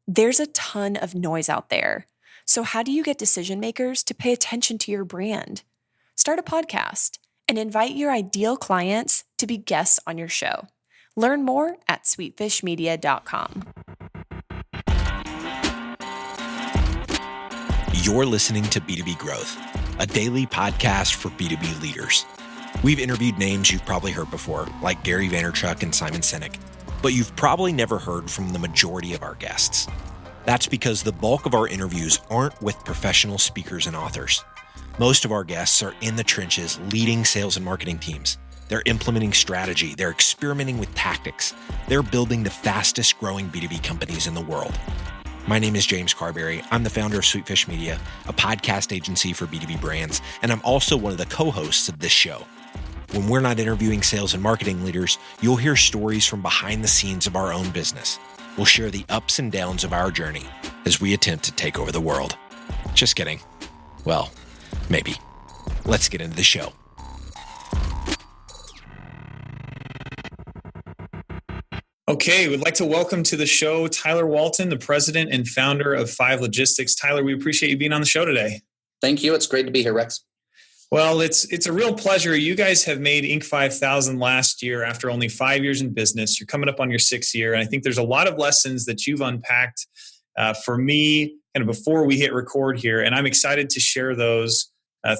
There's a ton of noise out there. So, how do you get decision makers to pay attention to your brand? Start a podcast and invite your ideal clients to be guests on your show. Learn more at sweetfishmedia.com. You're listening to B2B Growth, a daily podcast for B2B leaders. We've interviewed names you've probably heard before, like Gary Vaynerchuk and Simon Sinek, but you've probably never heard from the majority of our guests. That's because the bulk of our interviews aren't with professional speakers and authors. Most of our guests are in the trenches leading sales and marketing teams. They're implementing strategy. They're experimenting with tactics. They're building the fastest growing B2B companies in the world. My name is James Carberry. I'm the founder of Sweetfish Media, a podcast agency for B2B brands, and I'm also one of the co-hosts of this show. When we're not interviewing sales and marketing leaders, you'll hear stories from behind the scenes of our own business. We'll share the ups and downs of our journey as we attempt to take over the world. Just kidding. Well, maybe. Let's get into the show. Okay, we'd like to welcome to the show Tyler Walton, the president and founder of 5 Logistics. Tyler, we appreciate you being on the show today. Thank you. It's great to be here, Rex. Well, it's a real pleasure. You guys have made Inc. 5000 last year after only 5 years in business. You're coming up on your 6th year, and I think there's a lot of lessons that you've unpacked for me kind of before we hit record here, and I'm excited to share those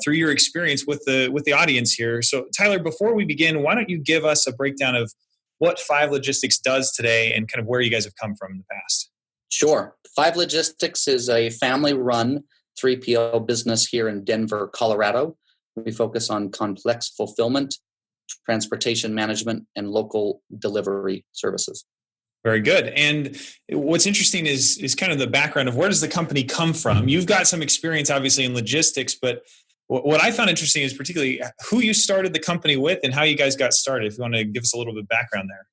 through your experience with the audience here. So, Tyler, before we begin, why don't you give us a breakdown of what 5 Logistics does today and kind of where you guys have come from in the past? Sure. 5 Logistics is a family-run 3PL business here in Denver, Colorado. We focus on complex fulfillment, transportation management, and local delivery services. Very good. And what's interesting is kind of the background of where does the company come from? You've got some experience, obviously, in logistics, but what I found interesting is particularly who you started the company with and how you guys got started. If you want to give us a little bit of background there.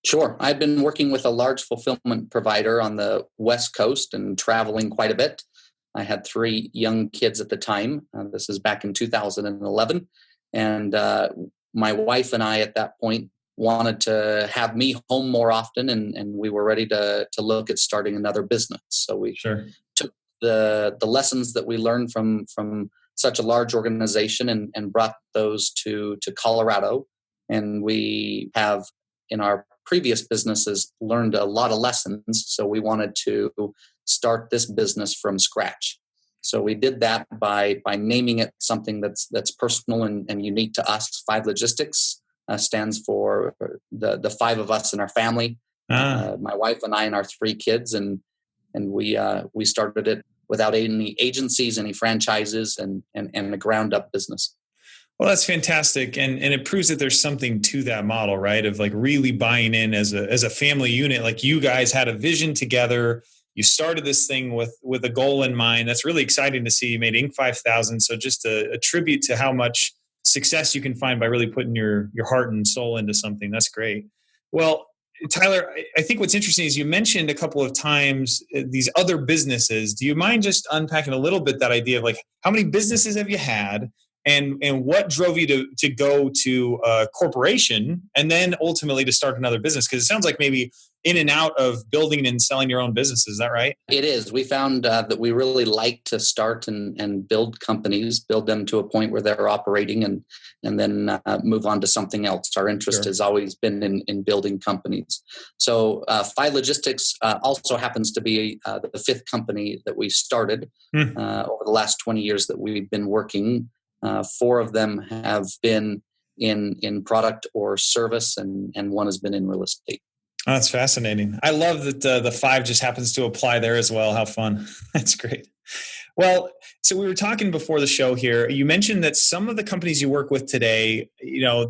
Sure. I've been working with a large fulfillment provider on the West Coast and traveling quite a bit. I had 3 young kids at the time. This is back in 2011. And my wife and I at that point wanted to have me home more often, and we were ready to look at starting another business. So we took the lessons that we learned from such a large organization and brought those to Colorado. And we have, in our previous businesses, learned a lot of lessons. So we wanted to start this business from scratch. So we did that by naming it something that's personal and unique to us. 5 Logistics stands for the 5 of us in our family, my wife and I and our 3 kids, and we started it without any agencies, any franchises, and a ground up business. Well, that's fantastic. And it proves that there's something to that model, right? Of like really buying in as a family unit. Like you guys had a vision together. You started this thing with a goal in mind. That's really exciting to see. You made Inc. 5000. So just a tribute to how much success you can find by really putting your heart and soul into something. That's great. Well, Tyler, I think what's interesting is you mentioned a couple of times these other businesses. Do you mind just unpacking a little bit that idea of like how many businesses have you had? And what drove you to go to a corporation and then ultimately to start another business? Because it sounds like maybe in and out of building and selling your own business. Is that right? It is. We found that we really like to start and build companies, build them to a point where they're operating and then move on to something else. Our interest has always been in building companies. So 5 Logistics also happens to be the 5th company that we started over the last 20 years that we've been working. 4 of them have been in product or service, and 1 has been in real estate. Oh, that's fascinating. I love that the 5 just happens to apply there as well. How fun. That's great. Well, so we were talking before the show here. You mentioned that some of the companies you work with today,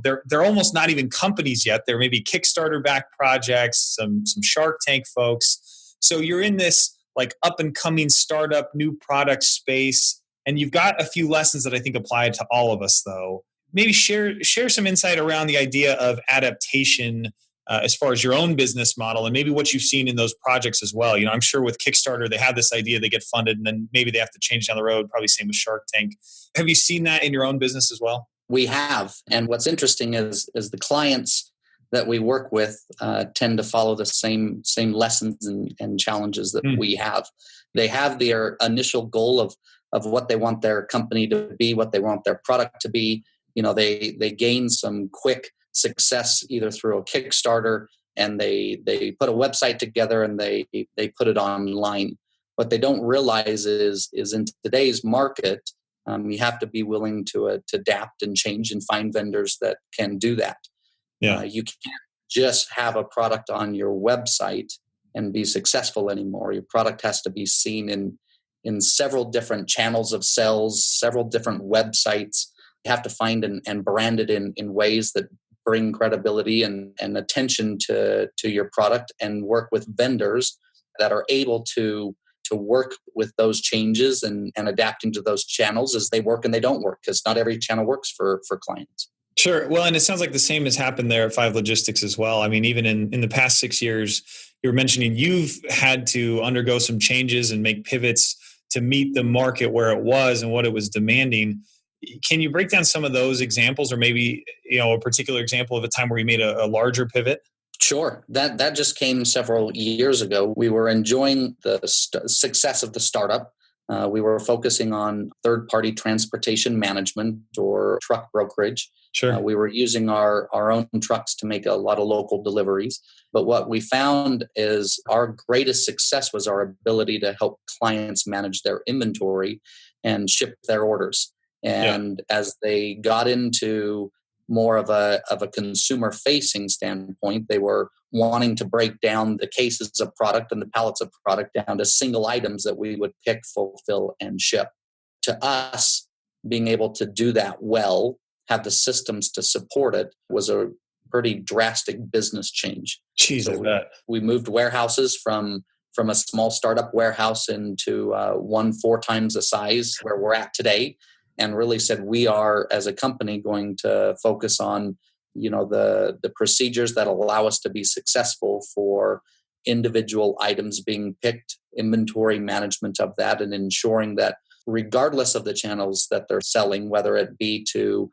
they're almost not even companies yet. They're maybe Kickstarter-backed projects, some Shark Tank folks. So you're in this like up and coming startup, new product space. And you've got a few lessons that I think apply to all of us, though. Maybe share some insight around the idea of adaptation as far as your own business model and maybe what you've seen in those projects as well. I'm sure with Kickstarter, they have this idea, they get funded, and then maybe they have to change down the road. Probably same with Shark Tank. Have you seen that in your own business as well? We have. And what's interesting is the clients that we work with tend to follow the same lessons and challenges that we have. They have their initial goal of what they want their company to be, what they want their product to be. They gain some quick success either through a Kickstarter, and they put a website together and they put it online. What they don't realize is in today's market, you have to be willing to adapt and change and find vendors that can do that. Yeah. You can't just have a product on your website and be successful anymore. Your product has to be seen in several different channels of sales, several different websites. You have to find and brand it in ways that bring credibility and attention to your product, and work with vendors that are able to work with those changes and adapting to those channels as they work and they don't work, because not every channel works for clients. Sure. Well, and it sounds like the same has happened there at Five Logistics as well. I mean, even in the past 6 years, you were mentioning you've had to undergo some changes and make pivots to meet the market where it was and what it was demanding. Can you break down some of those examples, or maybe a particular example of a time where you made a larger pivot? Sure. That just came several years ago. We were enjoying the success of the startup. We were focusing on third-party transportation management or truck brokerage. Sure. We were using our own trucks to make a lot of local deliveries. But what we found is our greatest success was our ability to help clients manage their inventory and ship their orders. And as they got into more of a consumer-facing standpoint, they were wanting to break down the cases of product and the pallets of product down to single items that we would pick, fulfill, and ship. To us, being able to do that well, have the systems to support it, was a pretty drastic business change. Jeez, I bet. We moved warehouses from a small startup warehouse into 4 times the size where we're at today, and really said we are, as a company, going to focus on the procedures that allow us to be successful for individual items being picked, inventory management of that, and ensuring that regardless of the channels that they're selling, whether it be to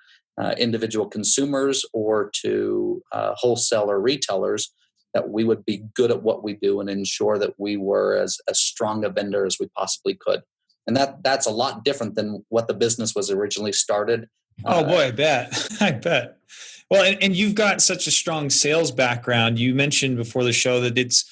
individual consumers or to wholesaler retailers, that we would be good at what we do and ensure that we were as strong a vendor as we possibly could. And that's a lot different than what the business was originally started. Oh boy, I bet. I bet. Well, and you've got such a strong sales background. You mentioned before the show that it's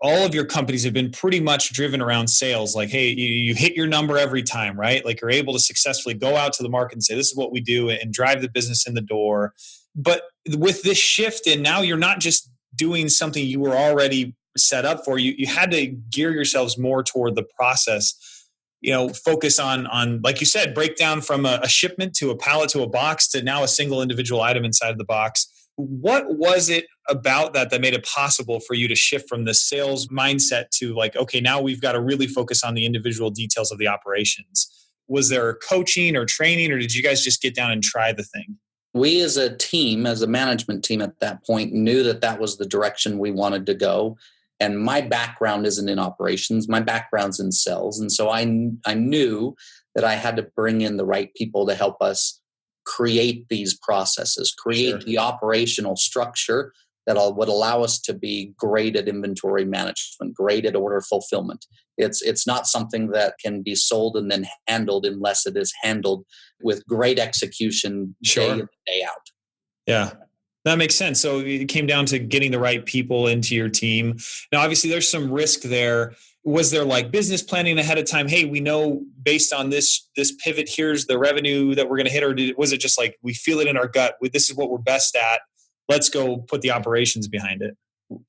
all of your companies have been pretty much driven around sales. Like, hey, you hit your number every time, right? Like you're able to successfully go out to the market and say, this is what we do, and drive the business in the door. But with this shift, and now you're not just doing something you were already set up for, you had to gear yourselves more toward the process. Focus on, like you said, break down from a shipment to a pallet to a box to now a single individual item inside of the box. What was it about that made it possible for you to shift from the sales mindset to like, okay, now we've got to really focus on the individual details of the operations? Was there coaching or training, or did you guys just get down and try the thing? We as a team, as a management team at that point, knew that was the direction we wanted to go. And my background isn't in operations. My background's in sales. And so I knew that I had to bring in the right people to help us create these processes, create the operational structure that would allow us to be great at inventory management, great at order fulfillment. It's not something that can be sold and then handled unless it is handled with great execution day in and day out. Yeah. That makes sense. So it came down to getting the right people into your team. Now, obviously, there's some risk there. Was there like business planning ahead of time? Hey, we know based on this pivot, here's the revenue that we're going to hit. Or was it just like we feel it in our gut? This is what we're best at. Let's go put the operations behind it.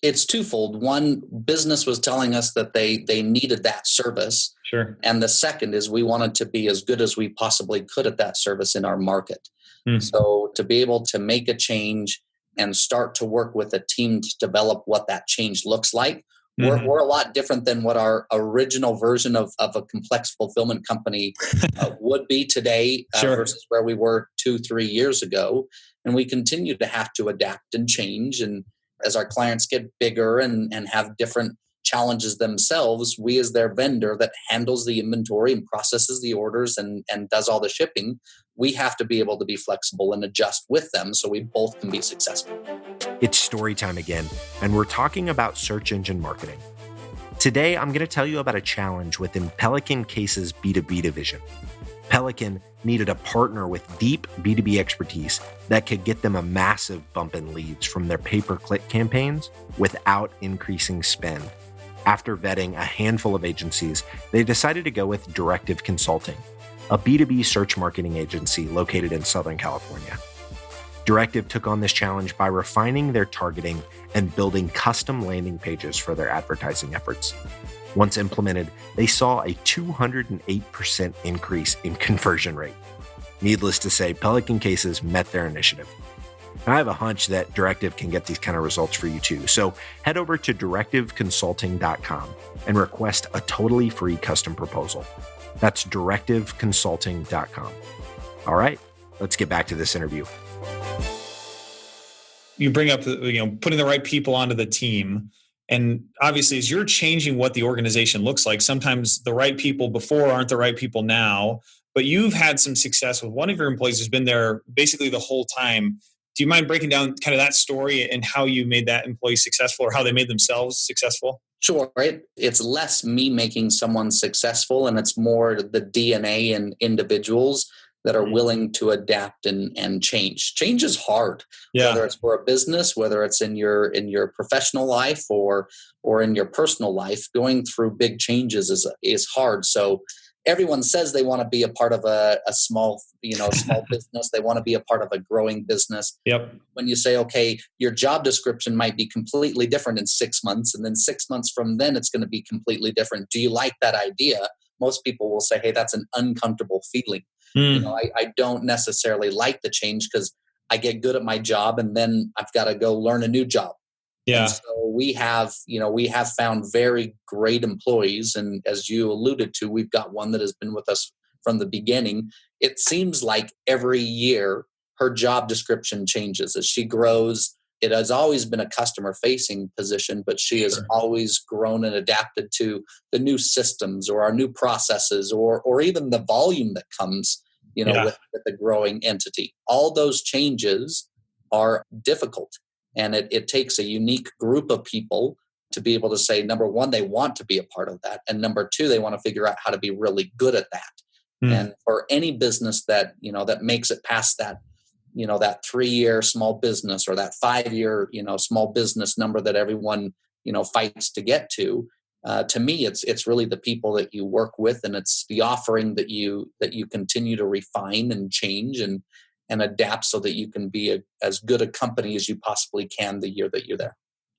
It's twofold. One, business was telling us that they needed that service. Sure. And the second is we wanted to be as good as we possibly could at that service in our market. So to be able to make a change and start to work with a team to develop what that change looks like, we're a lot different than what our original version of a complex fulfillment company would be today versus where we were 2-3 years ago. And we continue to have to adapt and change. And as our clients get bigger and have different challenges themselves, we as their vendor that handles the inventory and processes the orders and does all the shipping, we have to be able to be flexible and adjust with them so we both can be successful. It's story time again, and we're talking about search engine marketing. Today, I'm going to tell you about a challenge within Pelican Case's B2B division. Pelican needed a partner with deep B2B expertise that could get them a massive bump in leads from their pay-per-click campaigns without increasing spend. After vetting a handful of agencies, they decided to go with Directive Consulting, a B2B search marketing agency located in Southern California. Directive took on this challenge by refining their targeting and building custom landing pages for their advertising efforts. Once implemented, they saw a 208% increase in conversion rate. Needless to say, Pelican Cases met their initiative. And I have a hunch that Directive can get these kind of results for you too. So head over to directiveconsulting.com and request a totally free custom proposal. That's directiveconsulting.com. All right, let's get back to this interview. You bring up, putting the right people onto the team. And obviously, as you're changing what the organization looks like, sometimes the right people before aren't the right people now, but you've had some success with one of your employees who's been there basically the whole time. Do you mind breaking down kind of that story and how you made that employee successful or how they made themselves successful? Sure. Right. It's less me making someone successful, and it's more the DNA and individuals that are willing to adapt and change. Change is hard, whether it's for a business, whether it's in your professional life or in your personal life. Going through big changes is hard. So everyone says they want to be a part of a small business. They want to be a part of a growing business. Yep. When you say, okay, your job description might be completely different in 6 months, and then 6 months from then it's going to be completely different. Do you like that idea? Most people will say, hey, that's an uncomfortable feeling. I don't necessarily like the change because I get good at my job and then I've got to go learn a new job. Yeah. And so we have found very great employees. And as you alluded to, we've got one that has been with us from the beginning. It seems like every year her job description changes as she grows. It has always been a customer-facing position, but she has always grown and adapted to the new systems or our new processes or even the volume that comes, with the growing entity. All those changes are difficult, and it takes a unique group of people to be able to say, number one, they want to be a part of that, and number two, they want to figure out how to be really good at that. And for any business that makes it past that, that 3-year small business or that 5-year, small business number that everyone, fights to get to me, it's really the people that you work with, and it's the offering that you continue to refine and change and adapt so that you can be as good a company as you possibly can the year that you're there.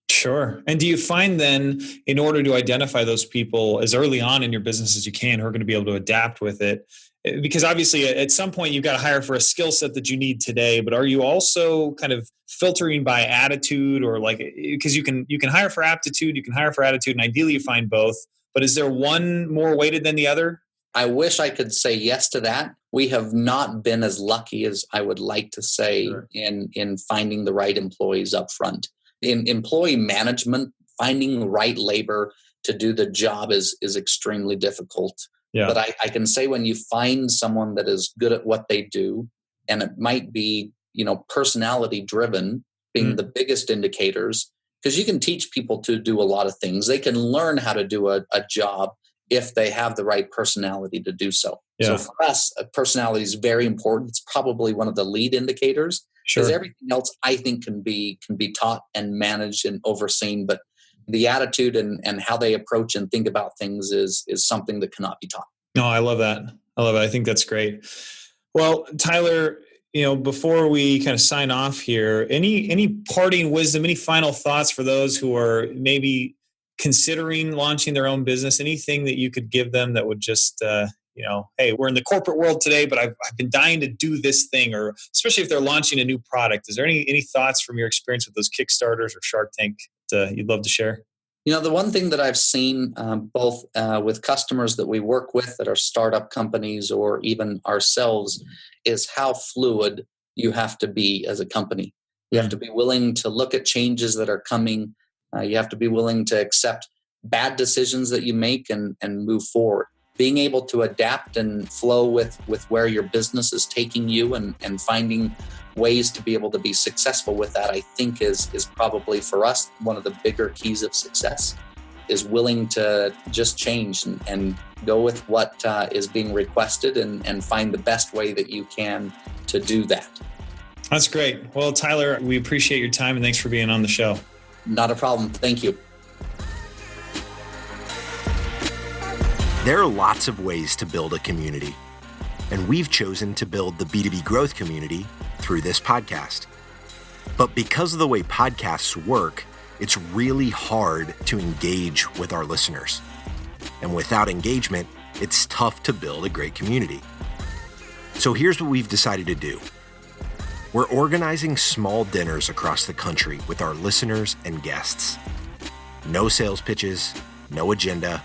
Sure. And do you find then, in order to identify those people as early on in your business as you can who are going to be able to adapt with it? Because obviously at some point you've got to hire for a skill set that you need today, but are you also kind of filtering by attitude, or because you can hire for aptitude, you can hire for attitude, and ideally you find both, but is there one more weighted than the other? I wish I could say yes to that. We have not been as lucky as I would like to say in finding the right employees up front. In employee management, finding the right labor to do the job is extremely difficult. Yeah. But I can say when you find someone that is good at what they do, and it might be, personality driven being the biggest indicators, because you can teach people to do a lot of things. They can learn how to do a job if they have the right personality to do so. Yeah. So for us, personality is very important. It's probably one of the lead indicators. Because everything else, I think, can be taught and managed and overseen. But the attitude and how they approach and think about things is something that cannot be taught. No, I love that. I think that's great. Well, Tyler, before we kind of sign off here, any parting wisdom, any final thoughts for those who are maybe considering launching their own business? Anything that you could give them that would just hey, we're in the corporate world today, but I've been dying to do this thing, or especially if they're launching a new product. Is there any thoughts from your experience with those Kickstarters or Shark Tank that you'd love to share? The one thing that I've seen both with customers that we work with that are startup companies or even ourselves is how fluid you have to be as a company. You have to be willing to look at changes that are coming. You have to be willing to accept bad decisions that you make and move forward. Being able to adapt and flow with where your business is taking you and finding ways to be able to be successful with that, I think is probably for us one of the bigger keys of success, is willing to just change and go with what is being requested and find the best way that you can to do that. That's great. Well, Tyler, we appreciate your time and thanks for being on the show. Not a problem. Thank you. There are lots of ways to build a community, and we've chosen to build the B2B growth community through this podcast. But because of the way podcasts work, it's really hard to engage with our listeners. And without engagement, it's tough to build a great community. So here's what we've decided to do. We're organizing small dinners across the country with our listeners and guests. No sales pitches, no agenda,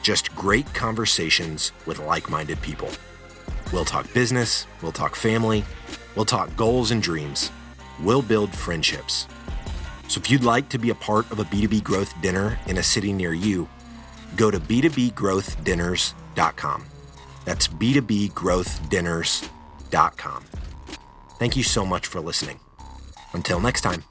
just great conversations with like-minded people. We'll talk business, we'll talk family, we'll talk goals and dreams. We'll build friendships. So if you'd like to be a part of a B2B growth dinner in a city near you, go to b2bgrowthdinners.com. That's b2bgrowthdinners.com. Thank you so much for listening. Until next time.